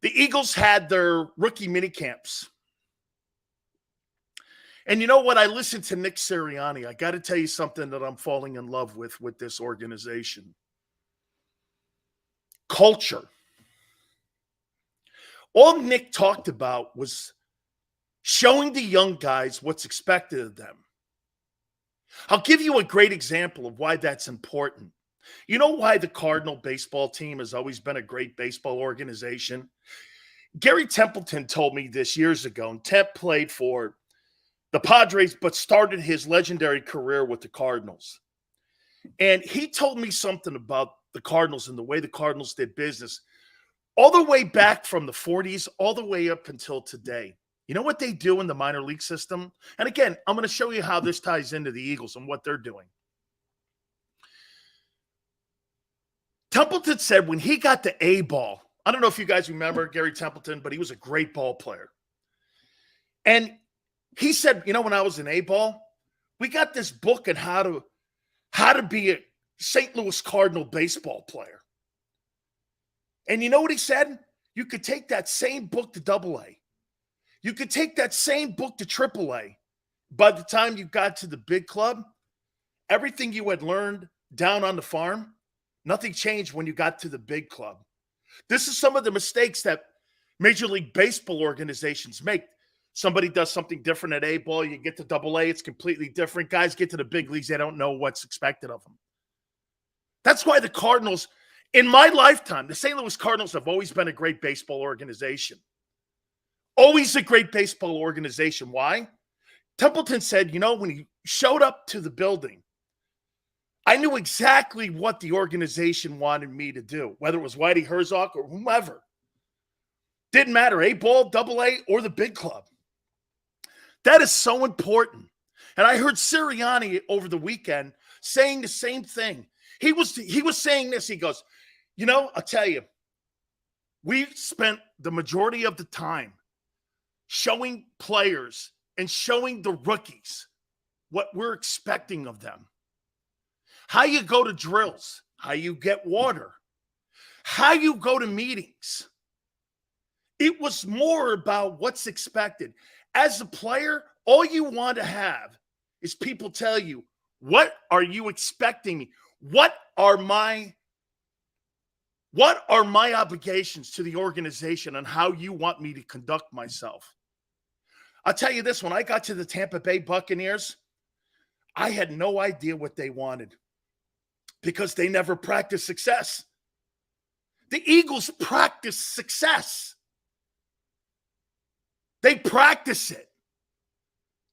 The Eagles had their rookie mini camps. And you know what? I listened to Nick Sirianni. I got to tell you something that I'm falling in love with this organization. Culture. All Nick talked about was showing the young guys what's expected of them. I'll give you a great example of why that's important. You know why the Cardinal baseball team has always been a great baseball organization? Gary Templeton told me this years ago, and Temp played for the Padres, but started his legendary career with the Cardinals. And he told me something about the Cardinals and the way the Cardinals did business all the way back from the 40s, all the way up until today. You know what they do in the minor league system? And again, I'm going to show you how this ties into the Eagles and what they're doing. Templeton said when he got the A ball, I don't know if you guys remember Gary Templeton, but he was a great ball player. And he said, you know, when I was in A ball, we got this book on how to be a St. Louis Cardinal baseball player. And you know what he said? You could take that same book to AA. You could take that same book to AAA. By the time you got to the big club, everything you had learned down on the farm, nothing changed when you got to the big club. This is some of the mistakes that Major League Baseball organizations make. Somebody does something different at A ball, you get to AA, it's completely different. Guys get to the big leagues, they don't know what's expected of them. That's why the Cardinals, in my lifetime, the St. Louis Cardinals have always been a great baseball organization. Always a great baseball organization. Why? Templeton said, you know, when he showed up to the building, I knew exactly what the organization wanted me to do, whether it was Whitey Herzog or whomever. Didn't matter, A ball, AA, or the big club. That is so important. And I heard Sirianni over the weekend saying the same thing. He was saying this. He goes, you know, I'll tell you, we spent the majority of the time showing players and showing the rookies what we're expecting of them. How you go to drills, how you get water, how you go to meetings. It was more about what's expected. As a player, all you want to have is people tell you, what are you expecting me? What are my obligations to the organization and how you want me to conduct myself? I'll tell you this, when I got to the Tampa Bay Buccaneers, I had no idea what they wanted because they never practiced success. The Eagles practice success. They practice it.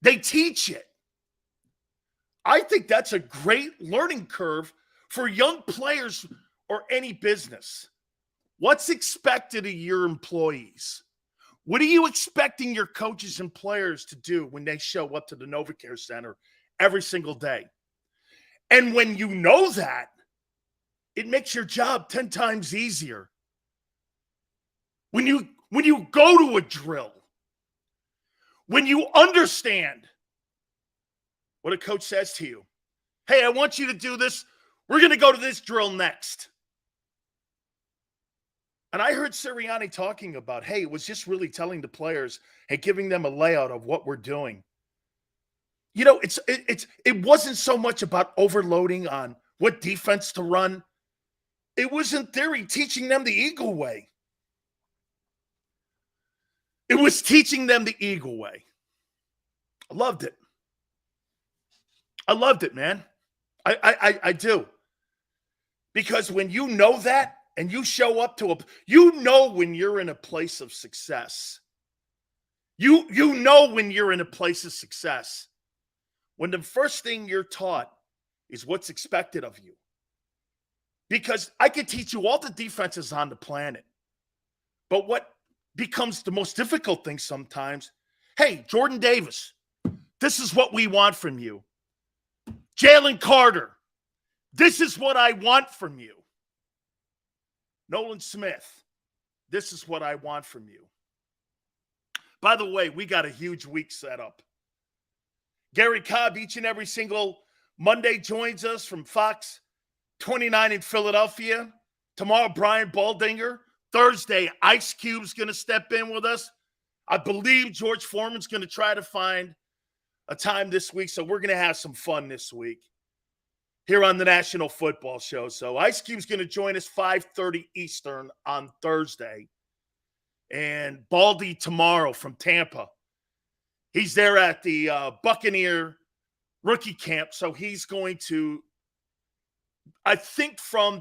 They teach it. I think that's a great learning curve for young players or any business. What's expected of your employees? What are you expecting your coaches and players to do when they show up to the NovaCare Center every single day? And when you know that, it makes your job 10 times easier. When you go to a drill, when you understand what a coach says to you, hey, I want you to do this. We're going to go to this drill next. And I heard Sirianni talking about, hey, it was just really telling the players, hey, giving them a layout of what we're doing. You know, it wasn't so much about overloading on what defense to run. It was, in theory, teaching them the Eagle way. It was teaching them the Eagle way. I loved it. I loved it, man. I do. Because when you know that and you show up to you know when you're in a place of success. You know when you're in a place of success. When the first thing you're taught is what's expected of you. Because I could teach you all the defenses on the planet. But what becomes the most difficult thing sometimes, hey, Jordan Davis, this is what we want from you. Jalen Carter, this is what I want from you. Nolan Smith, this is what I want from you. By the way, we got a huge week set up. Gary Cobb, each and every single Monday, joins us from Fox 29 in Philadelphia. Tomorrow, Brian Baldinger Thursday, Ice Cube's going to step in with us. I believe George Foreman's going to try to find a time this week. So we're going to have some fun this week here on the National Football Show. So Ice Cube's going to join us 5:30 Eastern on Thursday. And Baldy tomorrow from Tampa. He's there at the Buccaneer rookie camp. So he's going to, I think from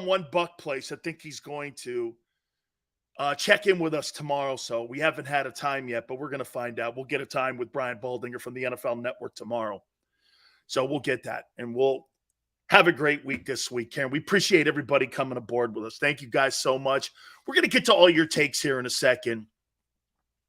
one Buck place, I think he's going to check in with us tomorrow. So we haven't had a time yet, but we're going to find out. We'll get a time with Brian Baldinger from the NFL Network tomorrow. So we'll get that, and we'll have a great week this week, Karen. We appreciate everybody coming aboard with us. Thank you guys so much. We're going to get to all your takes here in a second.